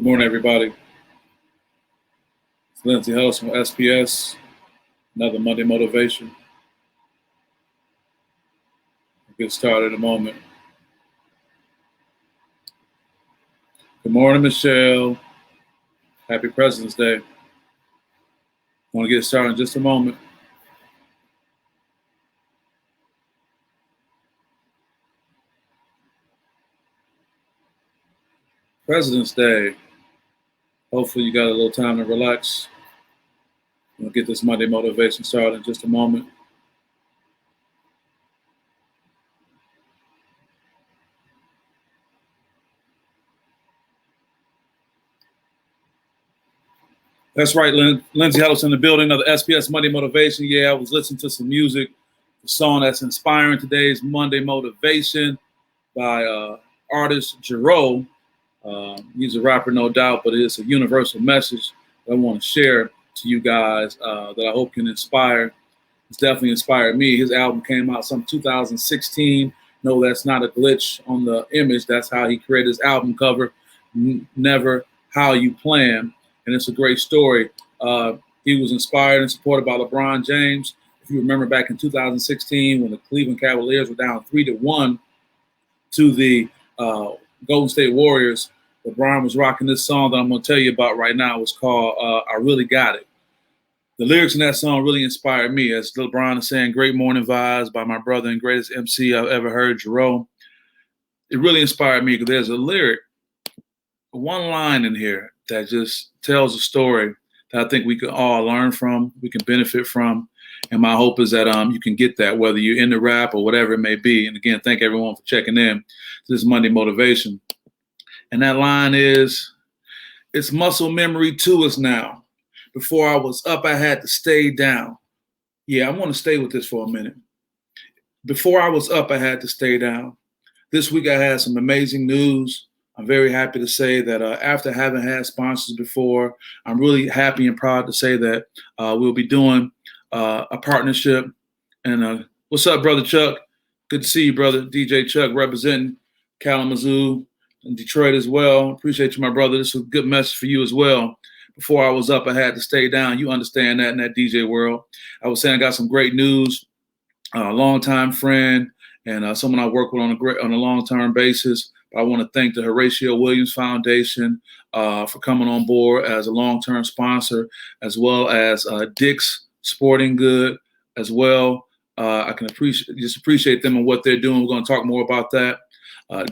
Good morning, everybody. It's Lindsay from SPS, another Monday Motivation. We'll get started in a moment. Good morning, Michelle. Happy President's Day. I want to get started in just a moment. President's Day. Hopefully you got a little time to relax. We'll get this Monday Motivation started in just a moment. That's right, Lindsay in the building of the SPS Monday Motivation. Yeah, I was listening to some music, the song that's inspiring today's Monday Motivation by artist Jerome. He's a rapper, no doubt, but it's a universal message that I want to share to you guys that I hope can inspire. It's definitely inspired me. His album came out some 2016. No, that's not a glitch on the image. That's how he created his album cover, Never How You Plan. And it's a great story. He was inspired and supported by LeBron James. If you remember back in 2016 when the Cleveland Cavaliers were down 3-1 to the Golden State Warriors, LeBron was rocking this song that I'm going to tell you about right now. It's called I Really Got It. The lyrics in that song really inspired me. As LeBron is saying, great morning vibes by my brother and greatest MC I've ever heard, Jerome. It really inspired me because there's a lyric, one line in here that just tells a story that I think we can all learn from, we can benefit from. And my hope is that you can get that, whether you're into rap or whatever it may be. And again, thank everyone for checking in. This is Monday Motivation. And that line is, it's muscle memory to us now. Before I was up, I had to stay down. Yeah, I want to stay with this for a minute. Before I was up, I had to stay down. This week I had some amazing news. I'm very happy to say that after having had sponsors before, I'm really happy and proud to say that we'll be doing a partnership. And what's up, Brother Chuck? Good to see you, brother. DJ Chuck representing Kalamazoo and Detroit as well. Appreciate you, my brother. This is a good message for you as well. Before I was up, I had to stay down. You understand that in that DJ world. I was saying I got some great news. A longtime friend and someone I work with on a long-term basis. I want to thank the Horatio Williams Foundation for coming on board as a long-term sponsor, as well as Dick's Sporting Good as well. I can appreciate them and what they're doing. We're going to talk more about that.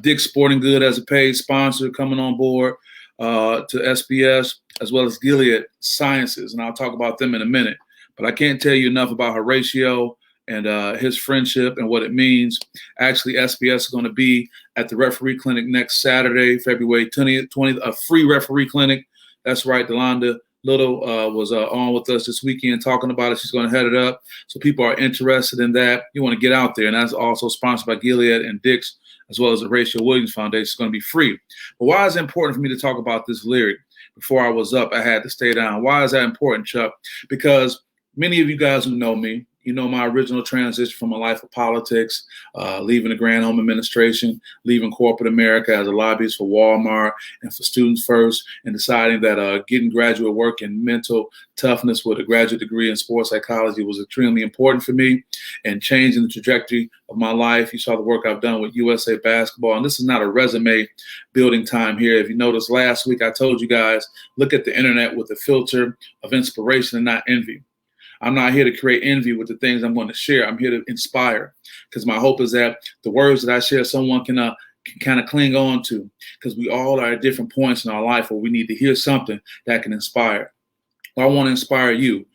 Dick's Sporting Good as a paid sponsor coming on board to SPS, as well as Gilead Sciences, and I'll talk about them in a minute. But I can't tell you enough about Horatio and his friendship and what it means. Actually, SPS is going to be at the referee clinic next Saturday, February 20th, a free referee clinic. That's right, Delonda Little was on with us this weekend talking about it. She's going to head it up. So people are interested in that. You want to get out there. And that's also sponsored by Gilead and Dick's, as well as the Horatio Williams Foundation. It's going to be free. But why is it important for me to talk about this lyric? Before I was up, I had to stay down. Why is that important, Chuck? Because many of you guys who know me, you know my original transition from a life of politics, leaving the Grand Home Administration, leaving corporate America as a lobbyist for Walmart and for Students First, and deciding that getting graduate work in mental toughness with a graduate degree in sports psychology was extremely important for me and changing the trajectory of my life. You saw the work I've done with USA Basketball, and this is not a resume building time here. If you noticed last week, I told you guys, look at the internet with a filter of inspiration and not envy. I'm not here to create envy with the things I'm going to share. I'm here to inspire, because my hope is that the words that I share, someone can kind of cling on to, because we all are at different points in our life where we need to hear something that can inspire. Well, I want to inspire you.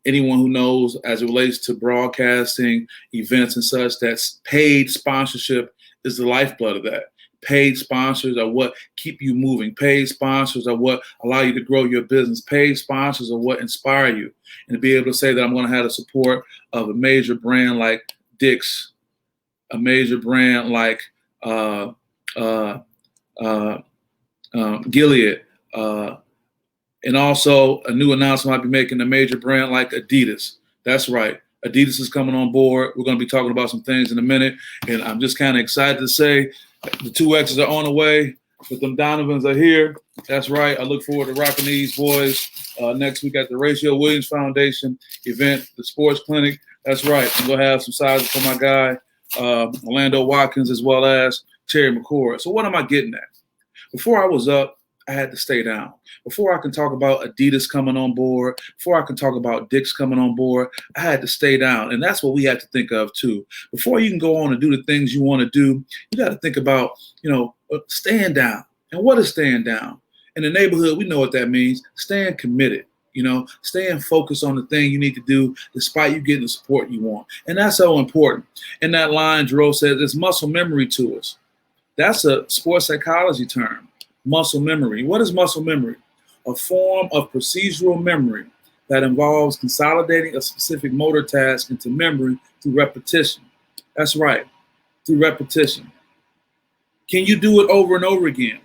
Anyone who knows as it relates to broadcasting, events and such, that paid sponsorship is the lifeblood of that. Paid sponsors are what keep you moving. Paid sponsors are what allow you to grow your business. Paid sponsors are what inspire you. And to be able to say that I'm going to have the support of a major brand like Dick's, a major brand like Gilead, and also a new announcement I'll be making, a major brand like Adidas. That's right. Adidas is coming on board. We're going to be talking about some things in a minute. And I'm just kind of excited to say the two X's are on the way. But them Donovans are here. That's right. I look forward to rocking these boys next week at the Ratio Williams Foundation event, the sports clinic. That's right. I'm going to have some sizes for my guy, Orlando Watkins, as well as Terry McCord. So what am I getting at? Before I was up, I had to stay down. Before I can talk about Adidas coming on board, before I can talk about Dick's coming on board, I had to stay down. And that's what we have to think of too. Before you can go on and do the things you want to do, you got to think about, staying down. And what is staying down? In the neighborhood, we know what that means. Staying committed, staying focused on the thing you need to do despite you getting the support you want. And that's so important. In that line, Jerome says, it's muscle memory to us. That's a sports psychology term. Muscle memory. What is muscle memory? A form of procedural memory that involves consolidating a specific motor task into memory through repetition. That's right, through repetition. Can you do it over and over again?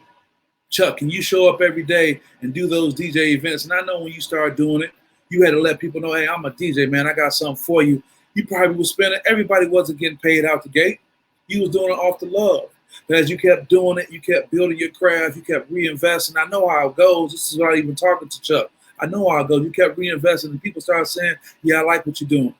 Chuck, can you show up every day and do those DJ events? And I know when you started doing it, you had to let people know, hey, I'm a DJ, man. I got something for you. You probably was spending, everybody wasn't getting paid out the gate. You was doing it off the love. But as you kept doing it, you kept building your craft, you kept reinvesting. I know how it goes. This is why I'm even talking to Chuck. I know how it goes. You kept reinvesting, and people started saying, yeah, I like what you're doing.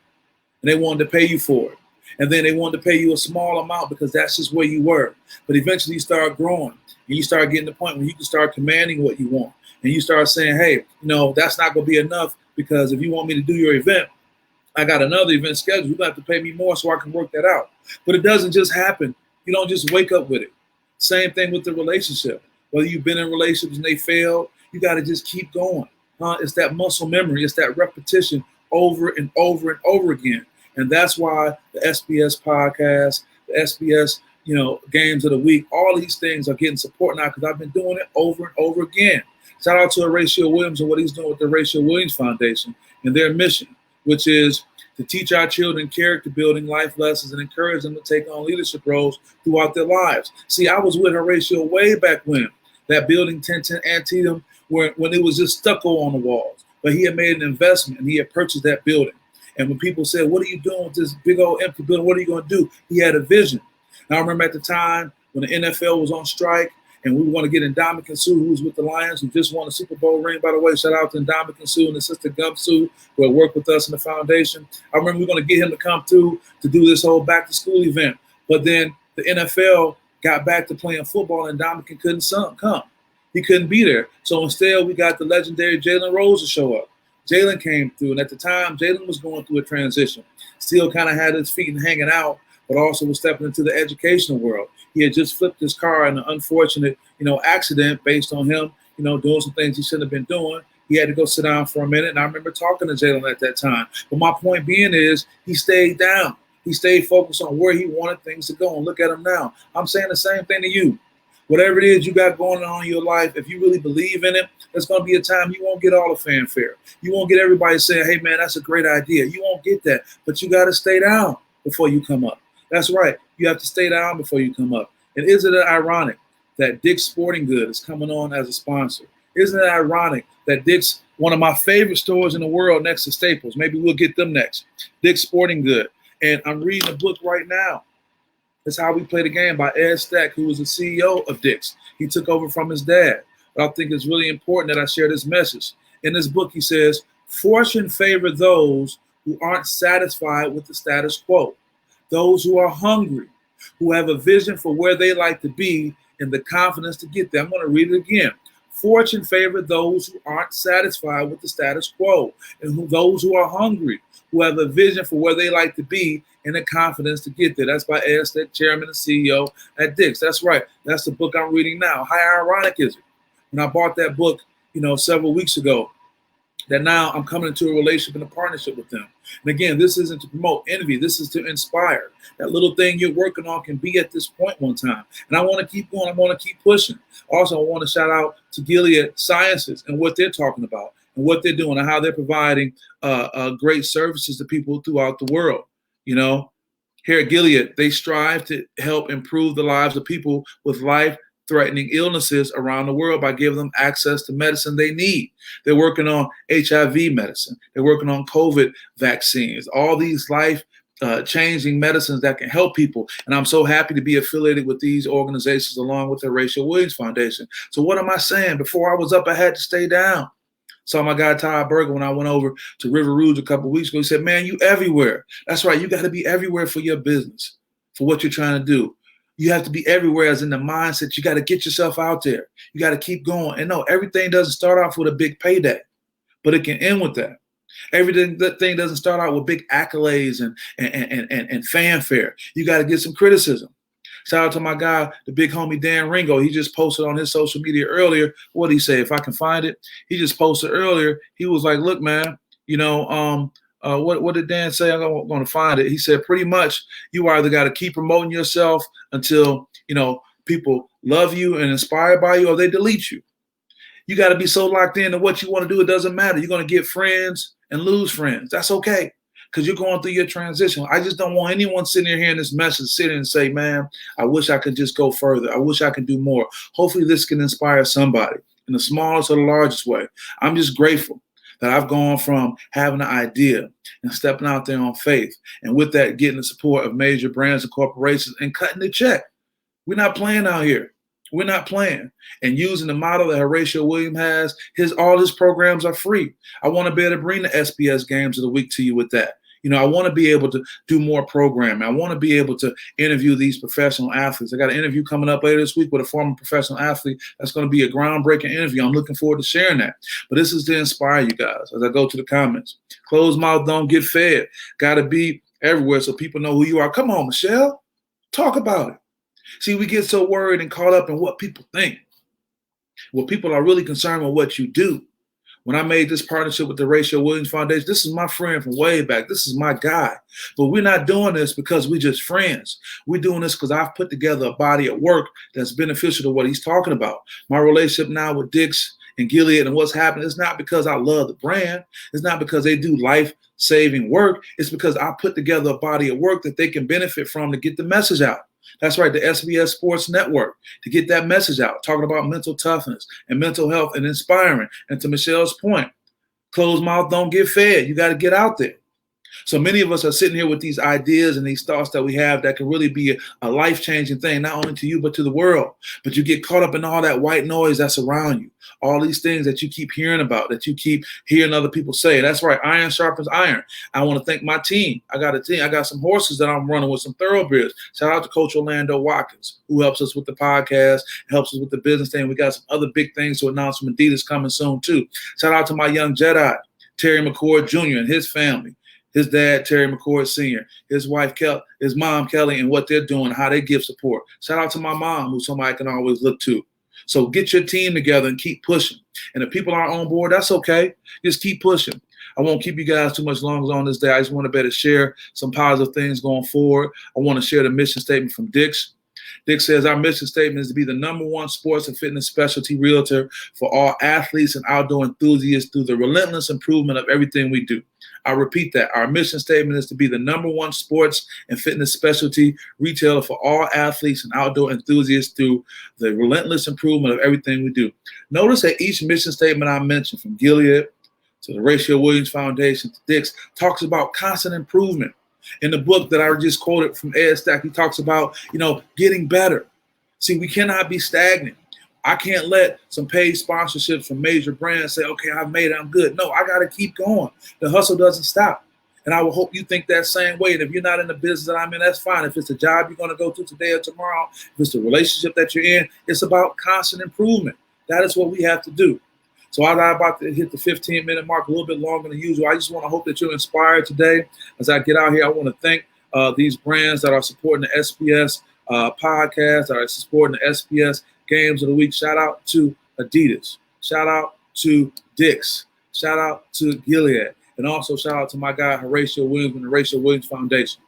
And they wanted to pay you for it. And then they wanted to pay you a small amount because that's just where you were. But eventually you start growing, and you start getting to the point where you can start commanding what you want. And you start saying, hey, that's not going to be enough, because if you want me to do your event, I got another event scheduled. You're going to have to pay me more so I can work that out. But it doesn't just happen. You don't just wake up with it. Same thing with the relationship. Whether you've been in relationships and they failed, you got to just keep going. It's that muscle memory. It's that repetition over and over and over again. And that's why the SPS podcast, the SPS, games of the week, all these things are getting support now because I've been doing it over and over again. Shout out to Horatio Williams and what he's doing with the Horatio Williams Foundation and their mission, which is to teach our children character building life lessons and encourage them to take on leadership roles throughout their lives. See, I was with Horatio way back when, that building 1010 Antietam, when it was just stucco on the walls. But he had made an investment and he had purchased that building. And when people said, what are you doing with this big old empty building? What are you going to do? He had a vision. And I remember at the time when the NFL was on strike, and we want to get Ndamukong Suh, who's with the Lions, who just won a Super Bowl ring, by the way. Shout out to Ndamukong Suh and his sister Gump Suh, who had worked with us in the foundation. I remember we were going to get him to come through to do this whole back-to-school event. But then the NFL got back to playing football, and Ndamukong couldn't come. He couldn't be there. So instead, we got the legendary Jalen Rose to show up. Jalen came through, and at the time, Jalen was going through a transition. Still kind of had his feet hanging out, but also was stepping into the educational world. He had just flipped his car in an unfortunate, accident based on him, doing some things he shouldn't have been doing. He had to go sit down for a minute, and I remember talking to Jalen at that time. But my point being is he stayed down. He stayed focused on where he wanted things to go, and look at him now. I'm saying the same thing to you. Whatever it is you got going on in your life, if you really believe in it, there's going to be a time you won't get all the fanfare. You won't get everybody saying, hey, man, that's a great idea. You won't get that, but you got to stay down before you come up. That's right. You have to stay down before you come up. And isn't it ironic that Dick's Sporting Goods is coming on as a sponsor? Isn't it ironic that Dick's, one of my favorite stores in the world next to Staples, maybe we'll get them next, Dick's Sporting Good. And I'm reading a book right now. It's How We Play the Game by Ed Stack, who was the CEO of Dick's. He took over from his dad. But I think it's really important that I share this message. In this book, he says, fortune favors those who aren't satisfied with the status quo, those who are hungry, who have a vision for where they like to be and the confidence to get there. I'm going to read it again. Fortune favors those who aren't satisfied with the status quo, and those who are hungry, who have a vision for where they like to be and the confidence to get there. That's by Ed Stack, chairman and CEO at Dick's. That's right. That's the book I'm reading now. How ironic is it? When I bought that book, several weeks ago, that now I'm coming into a relationship and a partnership with them. And again, this isn't to promote envy. This is to inspire. That little thing you're working on can be at this point one time. And I want to keep going. I want to keep pushing. Also, I want to shout out to Gilead Sciences and what they're talking about and what they're doing and how they're providing great services to people throughout the world. Here at Gilead, they strive to help improve the lives of people with life-threatening illnesses around the world by giving them access to medicine they need. They're working on HIV medicine. They're working on COVID vaccines, all these life changing medicines that can help people. And I'm so happy to be affiliated with these organizations along with the Horatio Williams Foundation. So what am I saying? Before I was up, I had to stay down. Saw my guy Todd Berger when I went over to River Rouge a couple of weeks ago. He said, man, you everywhere. That's right. You got to be everywhere for your business, for what you're trying to do. You have to be everywhere as in the mindset. You got to get yourself out there. You got to keep going. And no, everything doesn't start off with a big payday, but it can end with that. Everything that thing doesn't start out with big accolades and fanfare. You got to get some criticism. Shout out to my guy, the big homie Dan Ringo. He just posted on his social media earlier. What did he say? If I can find it, he just posted earlier. He was like, "Look, man, what did Dan say? I'm going to find it." He said, pretty much, you either got to keep promoting yourself until people love you and inspired by you, or they delete you. You got to be so locked into what you want to do. It doesn't matter. You're going to get friends and lose friends. That's okay. Because you're going through your transition. I just don't want anyone sitting here hearing this message, sitting and say, man, I wish I could just go further. I wish I could do more. Hopefully this can inspire somebody in the smallest or the largest way. I'm just grateful that I've gone from having an idea and stepping out there on faith, and with that, getting the support of major brands and corporations and cutting the check. We're not playing out here. We're not playing. And using the model that Horatio Williams has, all his programs are free. I want to be able to bring the SPS Games of the Week to you with that. I want to be able to do more programming. I want to be able to interview these professional athletes. I got an interview coming up later this week with a former professional athlete. That's going to be a groundbreaking interview. I'm looking forward to sharing that. But this is to inspire you guys as I go to the comments. Closed mouth don't get fed. Got to be everywhere so people know who you are. Come on, Michelle. Talk about it. See, we get so worried and caught up in what people think. Well, people are really concerned with what you do. When I made this partnership with the Horatio Williams Foundation, this is my friend from way back. This is my guy. But we're not doing this because we're just friends. We're doing this because I've put together a body of work that's beneficial to what he's talking about. My relationship now with Dix and Gilead and what's happening is not because I love the brand. It's not because they do life-saving work. It's because I put together a body of work that they can benefit from to get the message out. That's right, the SBS Sports Network, to get that message out, talking about mental toughness and mental health and inspiring. And to Michelle's point, closed mouth don't get fed. You got to get out there. So many of us are sitting here with these ideas and these thoughts that we have that can really be a life-changing thing, not only to you, but to the world. But you get caught up in all that white noise that's around you, all these things that you keep hearing about, that you keep hearing other people say. That's right, iron sharpens iron. I want to thank my team. I got a team. I got some horses that I'm running with, some thoroughbreds. Shout out to Coach Orlando Watkins, who helps us with the podcast, helps us with the business thing. We got some other big things to announce from Adidas coming soon, too. Shout out to my young Jedi, Terry McCord Jr. and his family. His dad, Terry McCord Sr., his wife, his mom, Kelly, and what they're doing, how they give support. Shout out to my mom, who somebody can always look to. So get your team together and keep pushing. And if people aren't on board, that's okay. Just keep pushing. I won't keep you guys too much longer on this day. I just want to better share some positive things going forward. I want to share the mission statement from Dix. Dix says, our mission statement is to be the #1 sports and fitness specialty realtor for all athletes and outdoor enthusiasts through the relentless improvement of everything we do. I'll repeat that. Our mission statement is to be the #1 sports and fitness specialty retailer for all athletes and outdoor enthusiasts through the relentless improvement of everything we do. Notice that each mission statement I mentioned, from Gilead to the Horatio Williams Foundation to Dix, talks about constant improvement. In the book that I just quoted from Ed Stack, he talks about, getting better. See, we cannot be stagnant. I can't let some paid sponsorships from major brands say, okay, I've made it, I'm good. No, I got to keep going. The hustle doesn't stop. And I will hope you think that same way. And if you're not in the business that I'm in, that's fine. If it's a job you're going to go to today or tomorrow, if it's the relationship that you're in, it's about constant improvement. That is what we have to do. So I'm about to hit the 15-minute mark, a little bit longer than usual. I just want to hope that you're inspired today. As I get out here, I want to thank these brands that are supporting the SPS podcast, that are supporting the SPS Games of the Week. Shout out to Adidas. Shout out to Dix. Shout out to Gilead. And also shout out to my guy, Horatio Williams and the Horatio Williams Foundation.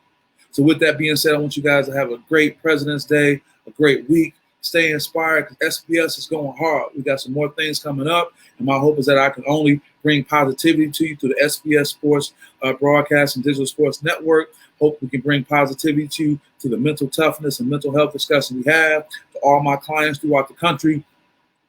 So with that being said, I want you guys to have a great President's Day, a great week. Stay inspired, because SPS is going hard. We got some more things coming up. And my hope is that I can only bring positivity to you through the SPS Sports Broadcast and Digital Sports Network. Hope we can bring positivity to you through the mental toughness and mental health discussion we have, to all my clients throughout the country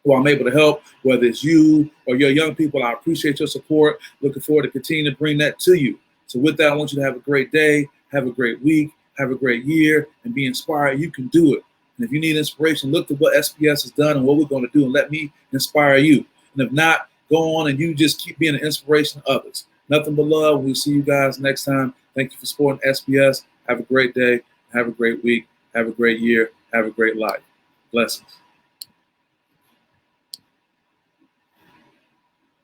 who I'm able to help, whether it's you or your young people. I appreciate your support. Looking forward to continue to bring that to you. So with that, I want you to have a great day. Have a great week. Have a great year, and be inspired. You can do it. And if you need inspiration, look at what SPS has done and what we're going to do, and let me inspire you. And if not, go on and you just keep being an inspiration to others. Nothing but love. We'll see you guys next time. Thank you for supporting SPS. Have a great day. Have a great week. Have a great year. Have a great life. Blessings.